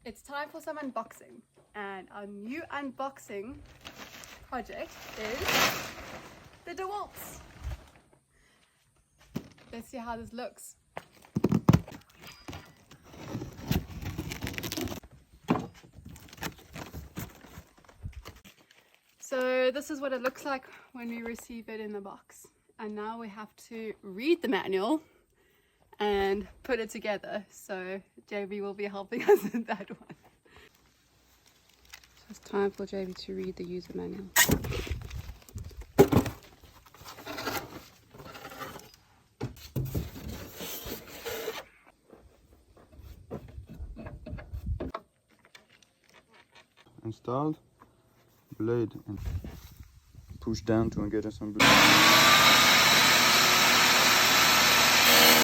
It's time for some unboxing, and our new unboxing project is the DeWalt's. Let's see how this looks. So this is what it looks like when we receive it in the box. And now we have to read the manual and put it together. So JB will be helping us with that one. So it's time for JB to read the user manual. Installed, blade and push down to engage assembly.